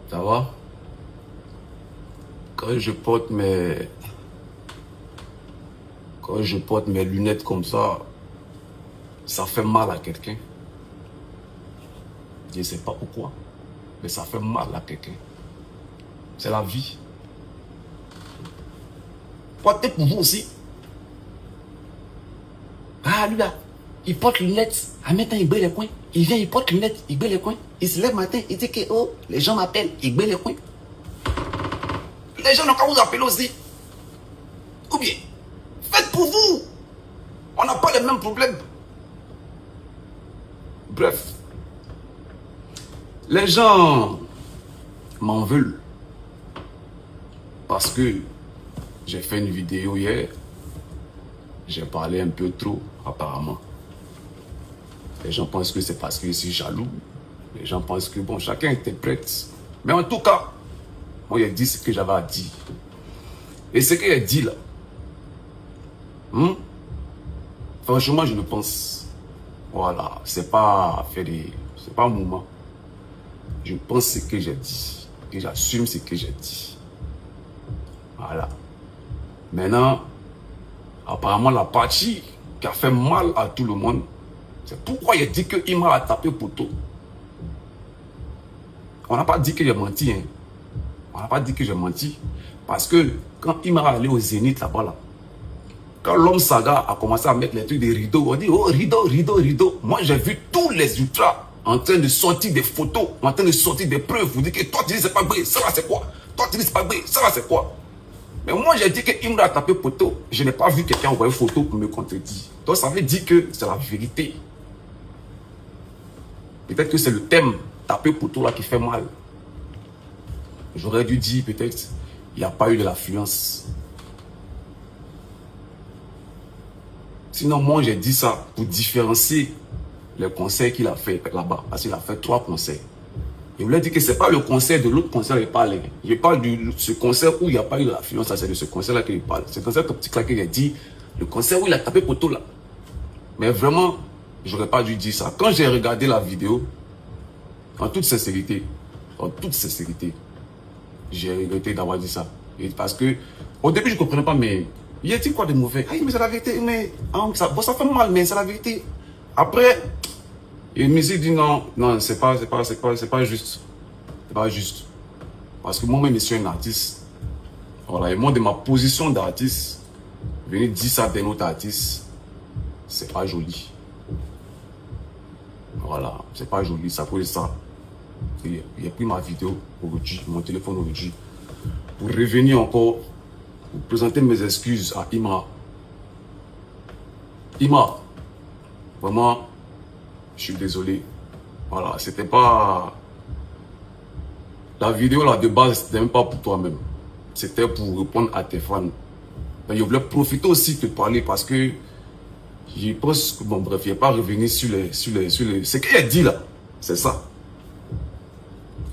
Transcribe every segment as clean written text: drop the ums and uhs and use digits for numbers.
Ça va? Quand je porte mes lunettes comme ça fait mal à quelqu'un. Je ne sais pas pourquoi, mais ça fait mal à quelqu'un. C'est la vie. Portez pour vous aussi. Ah, lui là, il porte les lunettes. En même temps, il brille les coins. Il vient, il porte les lunettes, il brille les coins. Il se lève le matin, il dit que oh, les gens m'appellent, il brille les coins. Les gens n'ont qu'à vous appeler aussi. Ou bien, faites pour vous. On n'a pas les mêmes problèmes. Bref. Les gens m'en veulent. Parce que j'ai fait une vidéo hier. J'ai parlé un peu trop, apparemment. Les gens pensent que c'est parce que je suis jaloux. Les gens pensent que, bon, chacun interprète. Mais en tout cas, moi, j'ai dit ce que j'avais à dire. Et ce que j'ai dit là, franchement, je le pense. Voilà, c'est pas faire des... C'est pas un moment. Je pense ce que j'ai dit. Et j'assume ce que j'ai dit. Voilà. Maintenant, apparemment, la partie qui a fait mal à tout le monde, c'est pourquoi il a dit que Imra a tapé poteau. On n'a pas dit que j'ai menti. Hein. On n'a pas dit que j'ai menti. Parce que quand Imra allait au Zénith là-bas, là, quand l'homme Saga a commencé à mettre les trucs des rideaux, on dit oh rideau, rideau, rideau. Moi j'ai vu tous les ultras en train de sortir des photos, en train de sortir des preuves. Vous dites que toi tu dis c'est pas vrai, ça va c'est quoi? Toi tu dis c'est pas vrai, ça va c'est quoi? Mais moi j'ai dit que Imra a tapé poteau. Je n'ai pas vu quelqu'un envoyer une photo pour me contredire. Donc ça veut dire que c'est la vérité. Peut-être que c'est le thème taper poteau là qui fait mal. J'aurais dû dire peut-être il n'y a pas eu de l'affluence. Sinon, moi, j'ai dit ça pour différencier les concerts qu'il a fait là-bas. Parce qu'il a fait 3 concerts. Il voulait dire que ce n'est pas le concert de l'autre concert qu'il parle. Il parle de ce concert où il n'y a pas eu l'affluence. C'est de ce concert-là qu'il parle. C'est ce concert optique-là qu'il a dit. Le concert où il a tapé poteau là. Mais vraiment, je n'aurais pas dû dire ça. Quand j'ai regardé la vidéo, en toute sincérité, j'ai regretté d'avoir dit ça. Et parce que, au début, je ne comprenais pas, mais il a dit quoi de mauvais? Ah, mais c'est la vérité, mais ça fait mal, mais c'est la vérité. Après, il me dit non, non, c'est pas juste. C'est pas juste. Parce que moi-même, je suis un artiste. Voilà, et moi, de ma position d'artiste, venir dire ça d'un autre artiste, c'est pas joli. Voilà, c'est pas joli, ça cause ça. Il a pris ma vidéo aujourd'hui, mon téléphone aujourd'hui, pour revenir encore, pour présenter mes excuses à Imra. Imra, vraiment, je suis désolé. Voilà, c'était pas... La vidéo là de base, c'était même pas pour toi-même. C'était pour répondre à tes fans. Mais je voulais profiter aussi de te parler parce que je pense que, bon bref, il n'est pas revenu sur les... Ce qu'il a dit là, c'est ça.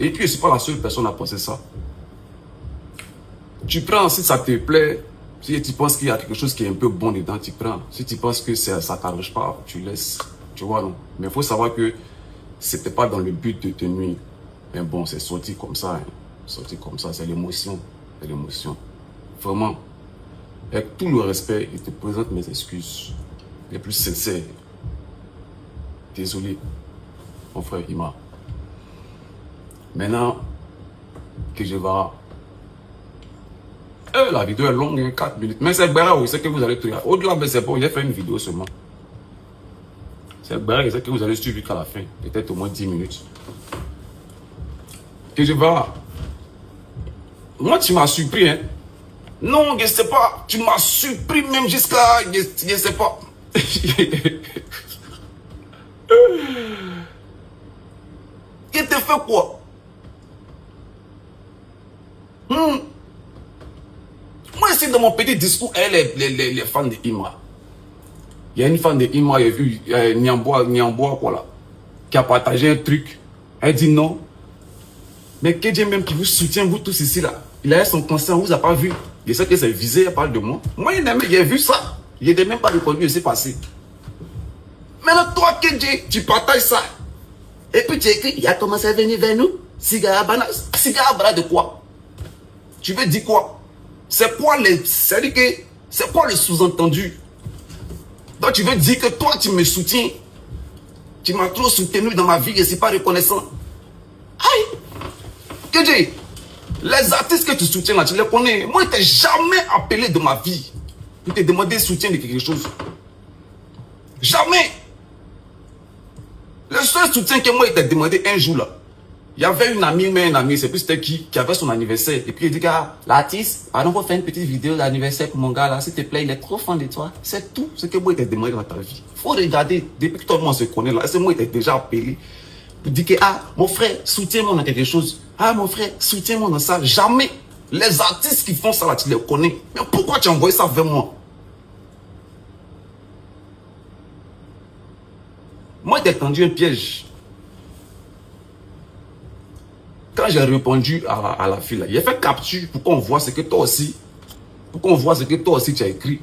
Et puis, je ne suis pas la seule personne à penser ça. Tu prends, si ça te plaît, si tu penses qu'il y a quelque chose qui est un peu bon dedans, tu prends. Si tu penses que ça ne t'arrange pas, tu laisses. Tu vois, non. Mais il faut savoir que ce n'était pas dans le but de te nuire. Mais bon, c'est sorti comme ça. Hein. Sorti comme ça, c'est l'émotion. C'est l'émotion. Vraiment, avec tout le respect, je te présente mes excuses les plus sincères. Désolé, mon frère Imra. Maintenant que je vais... la vidéo est longue, hein, 4 minutes. Mais c'est Béra, oui, c'est que vous allez trouver. Au-delà, mais c'est bon, j'ai fait une vidéo seulement. C'est Béra, c'est que vous allez suivre jusqu'à la fin. Peut-être au moins 10 minutes. Que je vais... Moi, tu m'as surpris, hein. Non, je ne sais pas. Tu m'as surpris même jusqu'à... Je ne sais pas. Il te fait quoi? Moi, ici, dans mon petit discours, les fans de Imra. Il y a une fan de Imra, il y a vu Niamboa, voilà, qui a partagé un truc. Elle dit non. Mais que Dieu même qui vous soutient, vous tous ici, là. Il a son concert, on ne vous a pas vu. Je sais que c'est visé, elle parle de moi. Moi, j'ai vu ça. Je n'ai même pas reconnu ce qui s'est passé. Maintenant, toi, que Dieu, tu partages ça. Et puis tu écris, il a commencé à venir vers nous. Cigare banane de quoi? Tu veux dire quoi? C'est quoi le sous-entendu? Donc tu veux dire que toi tu me soutiens? Tu m'as trop soutenu dans ma vie et je ne suis pas reconnaissant. Aïe! Que Dieu! Les artistes que tu soutiens là, tu les connais. Moi, je ne t'ai jamais appelé de ma vie pour te demander soutien de quelque chose. Jamais! Le seul soutien que moi, je t'ai demandé un jour là, il y avait une amie, mais une amie, c'est plus c'était qui avait son anniversaire. Et puis il dit, ah, l'artiste, on va faire une petite vidéo d'anniversaire pour mon gars là, s'il te plaît, il est trop fan de toi. C'est tout ce que moi, je t'ai demandé dans ta vie. Il faut regarder, depuis que tout le monde se connaît là, c'est moi, je t'ai déjà appelé pour dire que, ah, mon frère, soutiens-moi dans quelque chose. Ah, mon frère, soutiens-moi dans ça. Jamais. Les artistes qui font ça là, tu les connais. Mais pourquoi tu as envoyé ça vers moi? Moi, j'ai tendu un piège. Quand j'ai répondu à la fille là, il a fait capture pour qu'on voit ce que toi aussi, tu as écrit.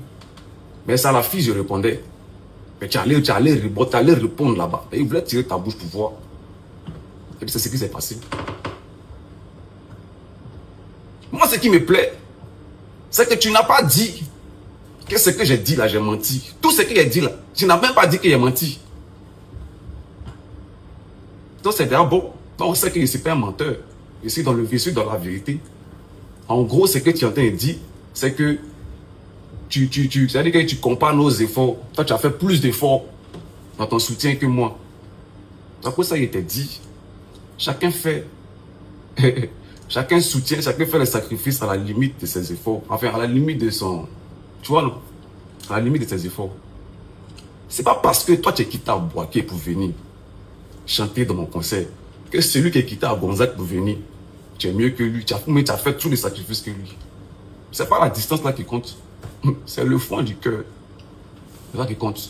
Mais c'est à la fille, je répondais. Mais tu allais répondre là-bas. Et il voulait tirer ta bouche pour voir. Et puis c'est ce qui s'est passé. Moi, ce qui me plaît, c'est que tu n'as pas dit que ce que j'ai dit là, j'ai menti. Tout ce que j'ai dit là, tu n'as même pas dit que j'ai menti. Donc c'est déjà bon. Donc on sait que je ne suis pas un menteur. Je suis dans la vérité. En gros, ce que tu es en train de dire, c'est que c'est-à-dire que tu compares nos efforts. Toi, tu as fait plus d'efforts dans ton soutien que moi. Après ça, il était dit. Chacun fait, chacun soutient, chacun fait les sacrifices à la limite de ses efforts. Enfin, à la limite de son, tu vois, non? À la limite de ses efforts. C'est pas parce que toi, tu es quitté à Boaké pour venir chanter dans mon concert que celui qui est quitté à Gonzague pour venir, tu es mieux que lui. Tu as fait tous les sacrifices que lui. C'est pas la distance là qui compte. C'est le fond du cœur. C'est ça qui compte.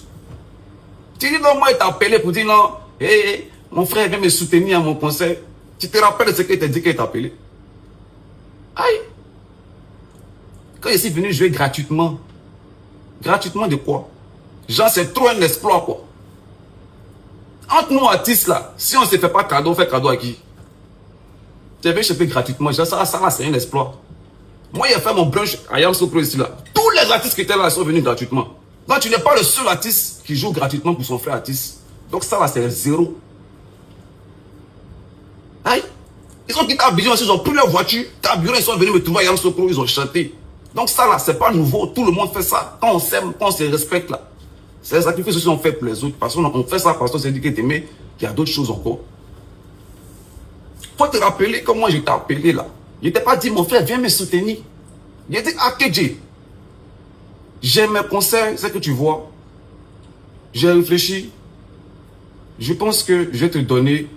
Tu dis non, moi, il t'a appelé pour dire non, hey, mon frère vient me soutenir à mon concert. Tu te rappelles de ce qu'il t'a dit qu'il t'a appelé? Aïe! Quand je suis venu jouer gratuitement, gratuitement de quoi? Genre, c'est trop un exploit, quoi. Entre nous artistes là, si on ne se fait pas cadeau, on fait cadeau à qui? Tu viens chanter gratuitement, genre, ça là, c'est un exploit. Moi, j'ai fait mon brunch à Yamoussoukro ici là. Tous les artistes qui étaient là sont venus gratuitement. Donc, tu n'es pas le seul artiste qui joue gratuitement pour son frère artiste. Donc, ça là, c'est zéro. Aïe! Ils ont quitté Abidjan, ils ont pris leur voiture, carburant, ils sont venus me trouver à Yamoussoukro, ils ont chanté. Donc, ça là, c'est pas nouveau. Tout le monde fait ça. Quand on s'aime, quand on se respecte là. C'est les sacrifices aussi qu'on fait pour les autres. Parce qu'on fait ça parce qu'on s'est dit que t'aimais, qu'il y a d'autres choses encore. Faut te rappeler comment je t'ai appelé là. Je t'ai pas dit, mon frère, viens me soutenir. J'ai dit, ah, KJ, j'aime mes conseils, c'est que tu vois. J'ai réfléchi. Je pense que je vais te donner,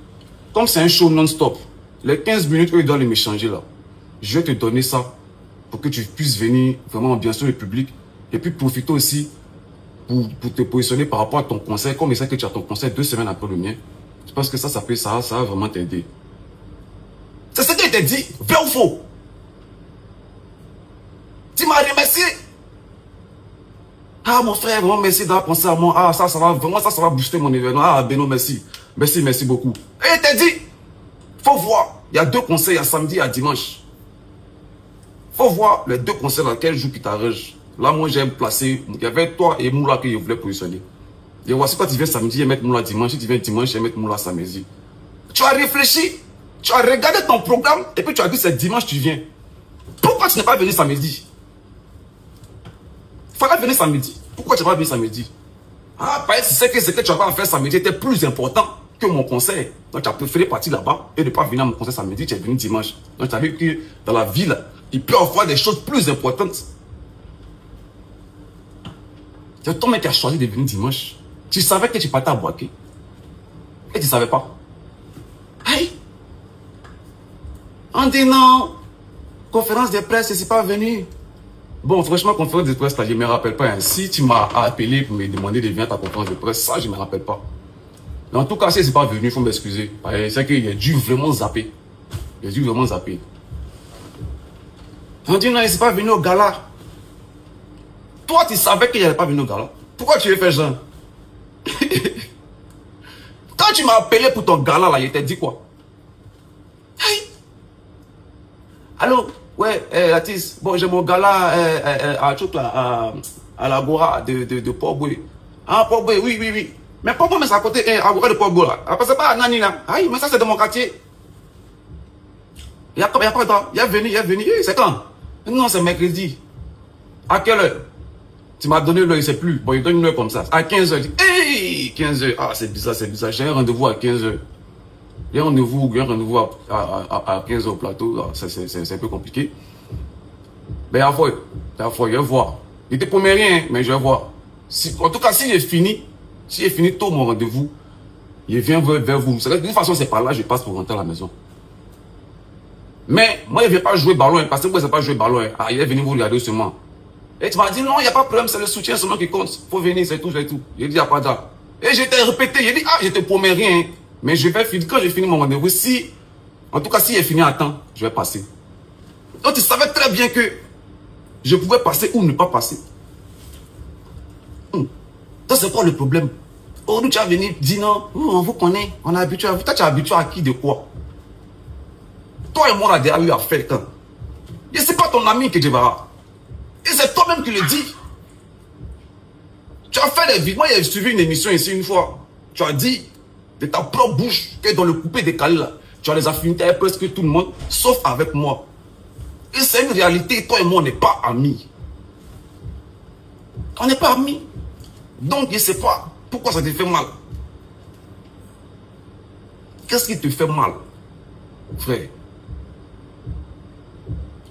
comme c'est un show non-stop, les 15 minutes que je dois m'échanger là, je vais te donner ça pour que tu puisses venir vraiment ambiancer le public et puis profiter aussi pour te positionner par rapport à ton conseil, comme il sait que tu as ton conseil 2 semaines après le mien. Je pense que ça va vraiment t'aider. C'est ce qu'il t'a dit, vrai ou faux? Tu m'as remercié. Ah, mon frère, vraiment merci d'avoir pensé à moi. Ah, ça va vraiment, ça va booster mon événement. Ah, Beno, merci. Merci beaucoup. Et il t'a dit, faut voir. Il y a 2 conseils, à samedi et à dimanche. Faut voir les 2 conseils dans quel jour qui t'arrange. Là, moi, j'ai placé, il y avait toi et Moula que je voulais positionner. Et voici quand tu viens samedi, je vais mettre Moula dimanche. Si tu viens dimanche, je vais mettre Moula samedi. Tu as réfléchi, tu as regardé ton programme, et puis tu as dit c'est dimanche tu viens. Pourquoi tu n'es pas venu samedi? Il fallait venir samedi. Pourquoi tu n'es pas venu samedi? Ah, parce que tu sais que ce que tu vas pas faire samedi était plus important que mon conseil. Donc tu as préféré partir là-bas et ne pas venir à mon conseil samedi, tu es venu dimanche. Donc tu as vu que dans la ville, il peut y avoir des choses plus importantes. C'est toi mec qui a choisi de venir dimanche. Tu savais que tu partais à Boaké. Et tu ne savais pas. Aïe! On dit non. Conférence de presse, je ne suis pas venu. Bon, franchement, conférence de presse, là, je ne me rappelle pas. Hein. Si tu m'as appelé pour me demander de venir à ta conférence de presse, ça, je ne me rappelle pas. Mais en tout cas, si je ne suis pas venu, il faut m'excuser. C'est qu'il a dû vraiment zapper. Il a dû vraiment zapper. On dit non, il ne suis pas venu au gala. Toi, tu savais qu'il n'allait pas venir au gala. Pourquoi tu veux faire genre? Quand tu m'as appelé pour ton gala, là, il t'a dit quoi? Allô, ouais, Latis, bon, j'ai mon gala à l'Agora de Port-Boué. Ah, Port-Boué, oui, oui, oui. Mais Port-Boué, mais c'est à côté, Agora de Port-Boué, là. Après, c'est pas à Nani, là. Aïe, mais ça, c'est de mon quartier. Il y a quoi de temps? Il est venu, c'est quand? Non, c'est mercredi. À quelle heure? Tu m'as donné l'heure, il ne sait plus. Bon, il donne une heure comme ça. À 15h, il dit, hey, 15h. Ah, c'est bizarre, c'est bizarre. J'ai un rendez-vous à 15h. Il y a un rendez-vous à 15h au plateau. C'est un peu compliqué. Mais à fois, je vais voir. Il ne te promet rien, mais je vais voir. En tout cas, si j'ai fini tôt mon rendez-vous, il vient vers vous. De toute façon, c'est par là que je passe pour rentrer à la maison. Mais moi, il ne vient pas jouer ballon, parce que moi, je ne sais pas jouer ballon. Ah, il est venu vous regarder seulement. Et tu m'as dit, non, il n'y a pas de problème, c'est le soutien seulement qui compte. Il faut venir, c'est tout, c'est tout. J'ai dit, il n'y a pas d'art. Et je t'ai répété, j'ai dit, ah, je te promets rien. Mais je vais finir, quand j'ai fini mon rendez-vous, en tout cas, si il est fini à temps, je vais passer. Donc, tu savais très bien que je pouvais passer ou ne pas passer. Donc, c'est quoi le problème? Oh, nous, tu as venu dire non, on vous connaît, on est habitué à vous. Toi, tu es habitué à qui, de quoi? Toi et moi, on a déjà eu affaire quand? Et c'est pas ton ami que tu vas. Et c'est toi-même qui le dis. Tu as fait des vidéos. Moi, j'ai suivi une émission ici une fois. Tu as dit de ta propre bouche que dans le coupé décalé là, tu as des affinités avec presque tout le monde, sauf avec moi. Et c'est une réalité. Toi et moi, on n'est pas amis. On n'est pas amis. Donc, je ne sais pas pourquoi ça te fait mal. Qu'est-ce qui te fait mal, frère?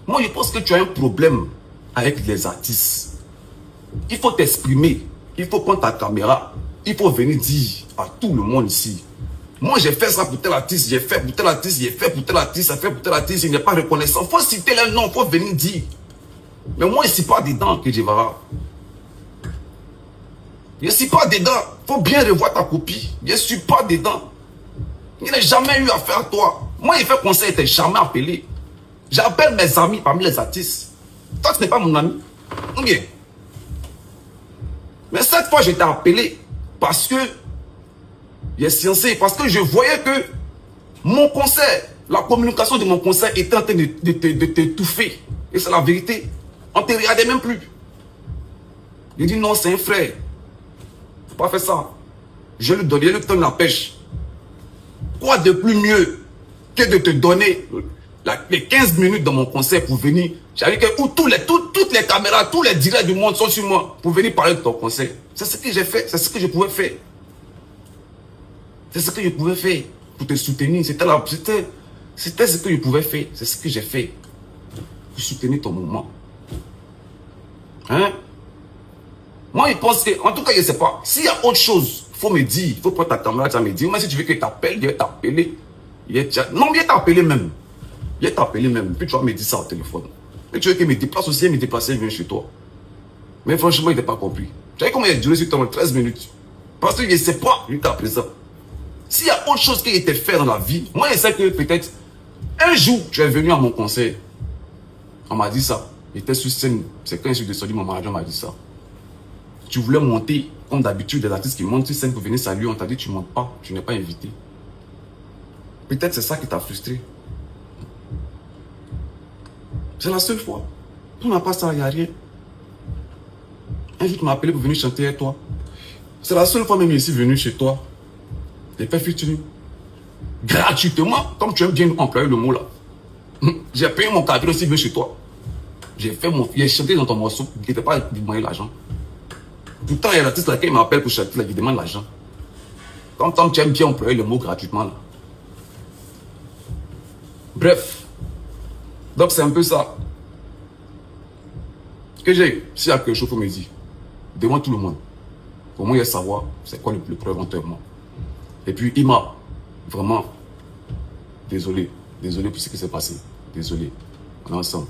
Moi, je pense que tu as un problème avec les artistes. Il faut t'exprimer. Il faut prendre ta caméra. Il faut venir dire à tout le monde ici. Moi, j'ai fait ça pour tel artiste, j'ai fait pour tel artiste, j'ai fait pour tel artiste, ça fait pour tel artiste, il n'est pas reconnaissant. Il faut citer les noms, il faut venir dire. Mais moi, je ne suis pas dedans, que je verrai. Je ne suis pas dedans. Il faut bien revoir ta copie. Je ne suis pas dedans. Il n'a jamais eu affaire à toi. Moi, il fait conseil, il t'a jamais appelé. J'appelle mes amis parmi les artistes. Toi, tu n'es pas mon ami. Ok. Mais cette fois, je t'ai appelé parce que j'ai sciencé, parce que je voyais que mon concert, la communication de mon concert était en train de t'étouffer. Et c'est la vérité. On ne te regardait même plus. Il dit non, c'est un frère. Faut pas faire ça. Je lui donne la pêche. Quoi de plus mieux que de te donner les 15 minutes dans mon concert pour venir. J'avais que où toutes les caméras, tous les directs du monde sont sur moi pour venir parler de ton concert. C'est ce que j'ai fait, c'est ce que je pouvais faire. C'est ce que je pouvais faire pour te soutenir. C'était ce que je pouvais faire. C'est ce que j'ai fait pour soutenir ton mouvement. Hein? Moi, je pense que, en tout cas, je ne sais pas. S'il y a autre chose, il faut me dire. Il faut prendre ta caméra, tu vas me dire. Mais si tu veux que je t'appelle, je vais t'appeler. Non, je vais t'appeler même. Je vais t'appeler même. Puis tu vas me dire ça au téléphone. Et tu veux qu'il me déplace aussi, il me déplace, il vient chez toi. Mais franchement, il n'a pas compris. Tu sais comment il a duré sur toi 13 minutes. Parce que je ne sais pas, il t'a appelé ça. S'il y a autre chose qui était fait dans la vie, moi je sais que peut-être un jour tu es venu à mon concert. On m'a dit ça. J'étais sur scène. C'est quand je suis descendu, mon manager m'a dit ça. Tu voulais monter, comme d'habitude, des artistes qui montent sur scène pour venir saluer. On t'a dit tu ne montes pas, tu n'es pas invité. Peut-être c'est ça qui t'a frustré. C'est la seule fois. Tu n'as pas ça, il n'y a rien. Un jour tu m'as appelé pour venir chanter avec toi. C'est la seule fois même que je suis venu chez toi. J'ai fait featuring. Gratuitement, comme tu aimes bien employer le mot là. J'ai payé mon cadeau aussi, venu chez toi. J'ai chanté dans ton morceau, il n'était pas demandé l'argent. Pourtant, il y a l'artiste là qui m'appelle pour chanter, là, qui demande l'argent. Comme tu aimes bien employer le mot gratuitement là. Bref. Donc c'est un peu ça. Que j'ai, s'il y a quelque chose, il faut me dire. Demande tout le monde. Pour moi, il y a savoir c'est quoi le problème entre moi. Et puis, il m'a vraiment désolé. Désolé pour ce qui s'est passé. Désolé. On est ensemble.